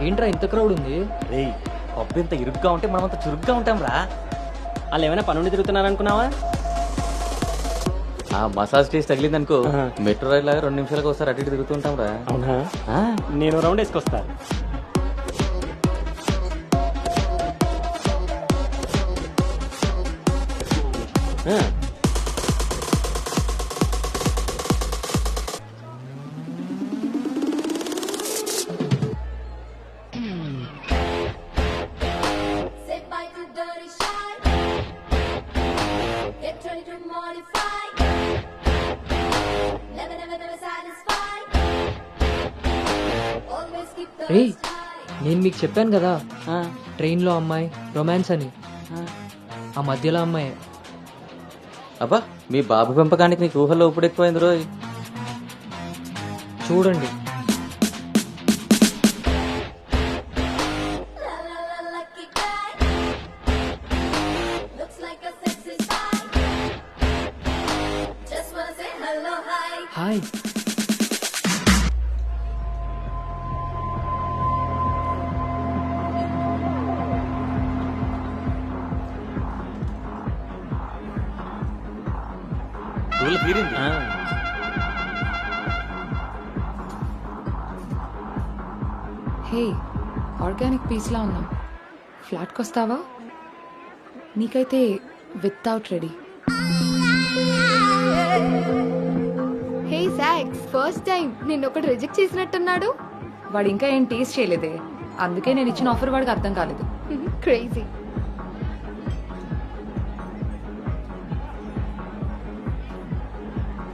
ఏంట్రా ఇంత క్రౌడ్ ఉంది? రే పబ్బు ఇంత ఇరుగ్గా ఉంటే మనం అంత చురుగ్గా ఉంటాం రా. వాళ్ళు ఏమైనా పనుండి తిరుగుతున్నారనుకున్నావా? ఆ మసాజ్ టేస్ట్ తగిలింది అనుకో, మెట్రో రైల్ లాగా 2 నిమిషాలకు ఒకసారి అటు ఇటు తిరుగుతుంటాం రా. అవునా? నేను round వేసుకొస్తా. Say bye to dirty shy. Get ready to modify. Never, never, never satisfied. Always keep the రేయ్, నేను మీకు చెప్పాను కదా ఆ, ట్రైన్లో అమ్మాయి రొమాన్స్ అని. ఆ మధ్యలో అమ్మాయి. అబ్బా మీ బాబు పెంపకానికి నీకు ఊహల్లో ఇప్పుడు ఎక్కువైంది రోయ్. చూడండి. la la la lucky guy. Looks like a sexy spy. Just wanna say hello, hi. Hi. ఊళ్ళో తీరింది. హే, ఆర్గానిక్ పీస్లా ఉన్నాం. ఫ్లాట్కి వస్తావా? నీకైతే వితౌట్ రెడీ. హే సాక్స్, ఫస్ట్ టైం నిన్నొకటి రిజెక్ట్ చేసినట్టున్నాడు. వాడు ఇంకా ఏం టేస్ట్ చేయలేదే, అందుకే నేను ఇచ్చిన ఆఫర్ వాడికి అర్థం కాలేదు. Crazy.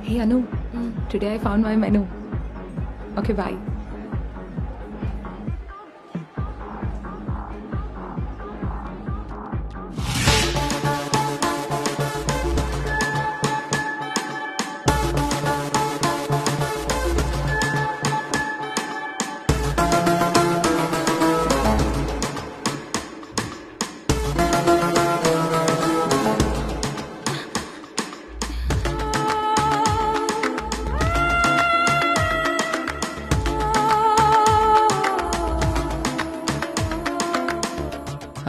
Hey Anu, today I found my menu. Okay boy.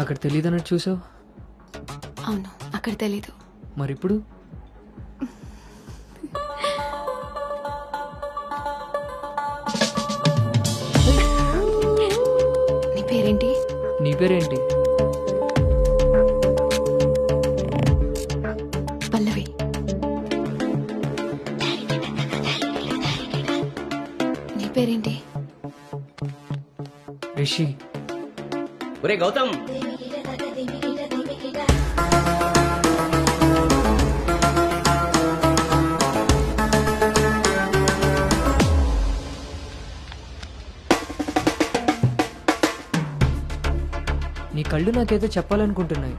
అక్కడ తెలియదన్నట్టు చూసావు, అవును, అక్కడ తెలీదు. మరి ఇప్పుడు నీ పేరేంటి? నీ పేరేంటి? పల్లవి. నీ పేరేంటి? రిషి. ఒరే గౌతమ్, నీ కళ్ళు నాకేదో చెప్పాలనుకుంటున్నాయి.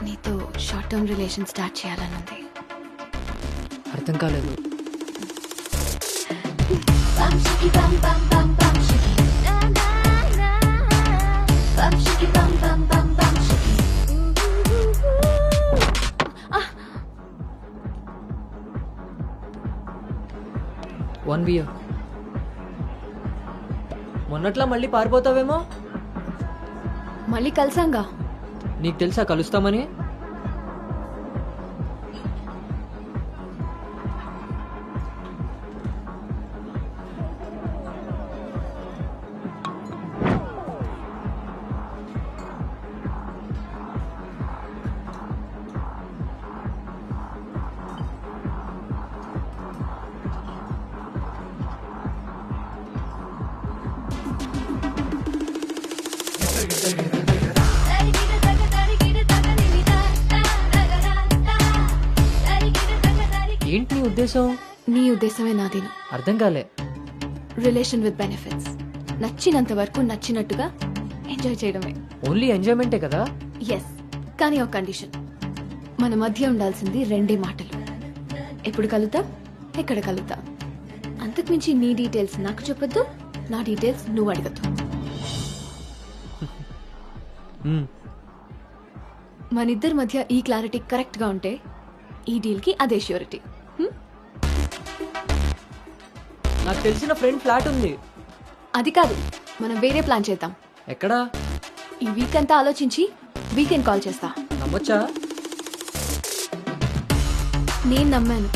నీతో షార్ట్ టర్మ్ రిలేషన్ స్టార్ట్ చేయాలనుంది. అర్థం కాలేదు. Bum shiki bum bum bum bum shiki. Na na na. Bum shiki bum bum bum bum shiki. One beer. మొన్నట్లా మళ్ళీ పారిపోతావేమో. మళ్ళీ కలిసాంగా. నీకు తెలుసా కలుస్తామని? ఏంటి నీ ఉద్దేశం? నీ ఉద్దేశమే నాదేను. అర్థం కాలే. Relation with benefits. నచ్చినంత వరకు నచ్చినట్టుగా ఎంజాయ్ చేయడమే. ఓన్లీ ఎంజాయ్మెంటే కదా? ఎస్, కానీ ఒక కండిషన్. మన మధ్య ఉండాల్సింది 2 మాటలు. ఎప్పుడు కలుద్దాం, ఎక్కడ కలుద్దాం. అంతకుమించి నీ డీటెయిల్స్ నాకు చెప్పొద్దు, నా డీటెయిల్స్ నువ్వు అడగద్దు. మనిద్దరి మధ్య ఈ క్లారిటీ కరెక్ట్ గా ఉంటే ఈ డీల్ కి అదే ష్యూరిటీ. నాకు తెలిసిన ఫ్రెండ్ ఫ్లాట్ ఉంది. అది కాదు, మనం వేరే ప్లాన్ చేద్దాం. ఎక్కడా? ఈ వీక్ అంతా ఆలోచించి వీకెండ్ కాల్ చేస్తా. నమ్మొచ్చా? నేను నమ్మాను.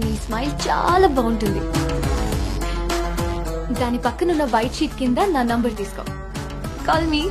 నీ స్మైల్ చాలా బాగుంటుంది. దాని పక్కనున్న వైట్ షీట్ కింద నా నంబర్ తీసుకో. Call me.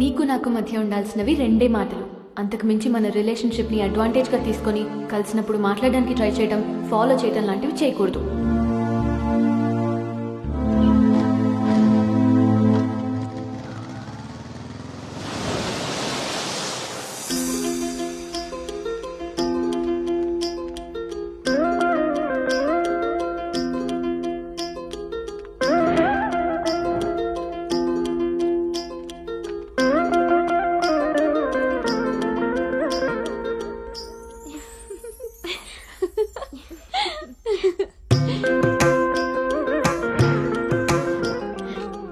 నీకు నాకు మధ్య ఉండాల్సినవి రెండే మాటలు. అంతకు మించి మన రిలేషన్షిప్ ని అడ్వాంటేజ్ గా తీసుకొని కలిసినప్పుడు మాట్లాడడానికి ట్రై చేయడం, ఫాలో చేయడం లాంటివి చేయకూడదు.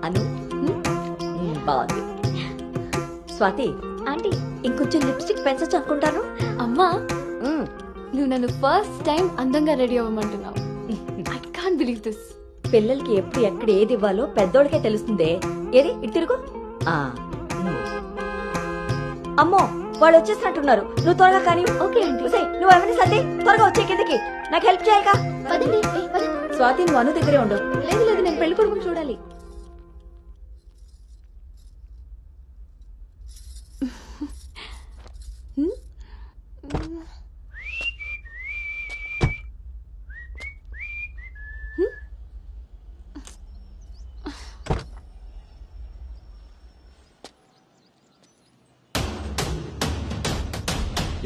అను బాగుంది. స్వాతి ఆంటీ, ఇంకొంచెం లిప్స్టిక్ పెంచచ్చు అనుకుంటాను. అమ్మా, నువ్వు నన్ను ఫస్ట్ టైం అందంగా రెడీ అవ్వమంటున్నావు. I can't believe this. పిల్లలకి ఎప్పుడు ఎక్కడ ఏది ఇవ్వాలో పెద్దోళ్ళకే తెలుస్తుందే. ఏది ఇటు తిరుగు. ఆ, అమ్మో వాళ్ళు వచ్చేసినట్టున్నారు. నువ్వు త్వరగా కానీ. Okay aunty. నువ్వు ఎవరిని సర్ది త్వరగా వచ్చే కిందకి. నాకు హెల్ప్ చేయాలిగా. పదండి. స్వాతి నువ్వు అను దగ్గరే ఉండు. లేదు లేదు, నేను పెళ్లి కొడుకుని చూడాలి.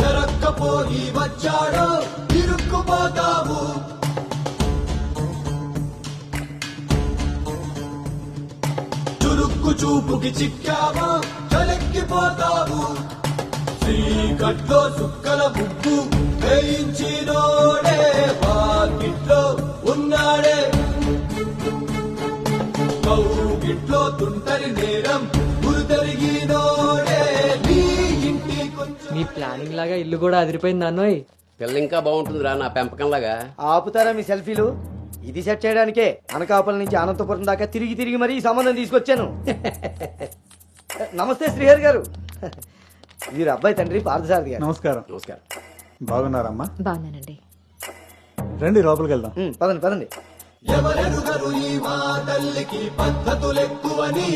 ఎరక్కపోయి వచ్చాడో ఇరుక్కుపోతావు. చురుక్కు చూపుకి చిక్కావో చలెక్కిపోతావు. శ్రీకట్లో సుక్కల ముగ్గు వేయించినోడే వాకిట్లో ఉన్నాడే. కౌగిట్లో తుంటరి నేరం గురుతరిగినోడే. నీ ఇంటి మీ ప్లానింగ్ లాగా ఇల్లు కూడా అదిరిపోయింది అన్నోయ్. పిల్ల ఇంకా బాగుంటుందిరా నా పెంపకంలాగా. ఆపుతారా మీ సెల్ఫీలు? ఇది సెట్ చేయడానికే అనకాపల్లి నుంచి అనంతపురం దాకా తిరిగి తిరిగి మరీ ఈ సంబంధం తీసుకొచ్చాను. నమస్తే శ్రీహరి గారు. వీరు అబ్బాయి తండ్రి పార్థసారథి గారు. నమస్కారం. నమస్కారం. బాగున్నారమ్మా? బాగున్నానండి. రండి లోపలికి వెళ్దాం. పదండి పదండి. ఎవరెరుగరు ఈ మా తల్లికి పద్ధతులెక్కువని.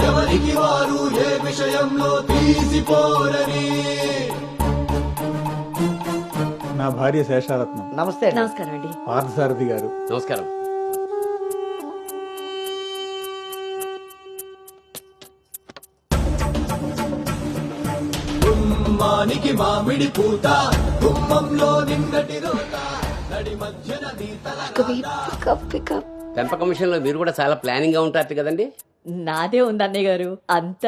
ఎవరికి వారు ఏ విషయంలో తీసిపోరని. నా భార్య శేషారత్నం. నమస్తే అండి. నమస్కారం అండి. పార్థసారథి గారు. నమస్కారం. గుమ్మానికి మామిడి పూత, గుమ్మంలో నిన్నటి రోత, నడి మధ్యన నీ తల. పెంపకం విషయంలో మీరు కూడా చాలా ప్లానింగ్ గా ఉంటారు కదండి. నాదే ఉంది అన్నయ్య గారు. అంత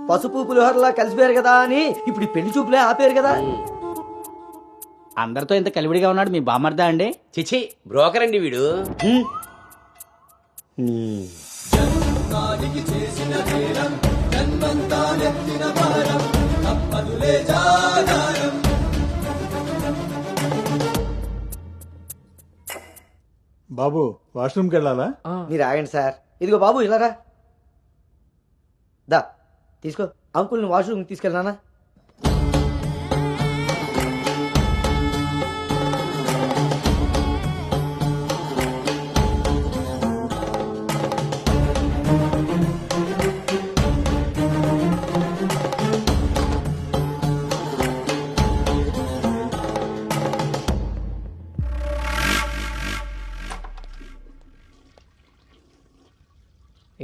పసుపు పులిహోరలా కలిసిపోయారు కదా అని ఇప్పుడు ఈ పెళ్లి చూపులే ఆపేరు కదా. అందరితో ఇంత కలివిడిగా ఉన్నాడు మీ బామర్దా అండి? చిచి బ్రోకర్ అండి వీడు. జన్మానికి చేసిన నేరం, జన్మంతా నెత్తిన భారం, తప్పదులే జాగారం. బాబు వాష్రూమ్కి వెళ్ళాలా? మీరు ఆగండి సార్. ఇదిగో బాబు ఇలారా. దా తీసుకో. అంకుల్ని వాష్రూమ్ తీసుకెళ్ళానా?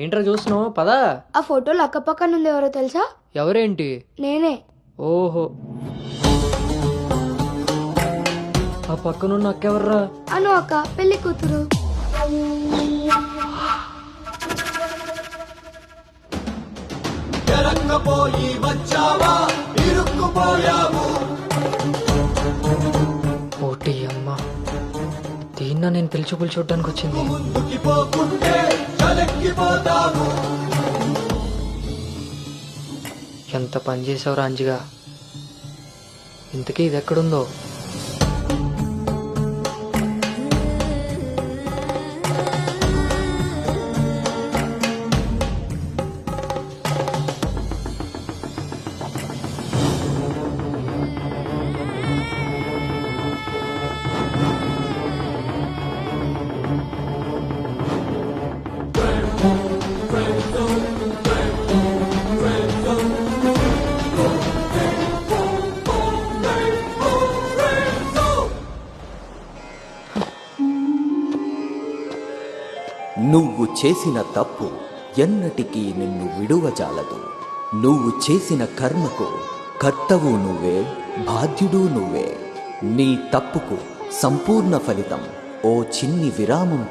ఏంట్రా చూస్తున్నావు పదా. ఆ ఫోటోలు అక్కపక్కన ఉంది ఎవరో తెలుసా? ఎవరేంటి? నేనే. ఓహో, ఆ పక్కనున్న అక్కెవర్రా? అను అక్క, పెళ్లి కూతురు. ఎరక్కపోయి వచ్చావా ఇరుక్కుపోయావు. ఓటి అమ్మ, దీన్న నేను పిలిచి చూడడానికి వచ్చింది. ముందుకి పోకుంటే చలెక్కిపోతావు. ఎంత పని చేసావు రాంజిగా. ఇంతకీ ఇది ఎక్కడుందో? నువ్వు చేసిన తప్పు ఎన్నటికీ నిన్ను విడువజాలదు. నువ్వు చేసిన కర్మకు కర్తవు నువ్వే, బాధ్యుడు నువ్వే. నీ తప్పుకు సంపూర్ణ ఫలితం ఓ చిన్ని విరామం.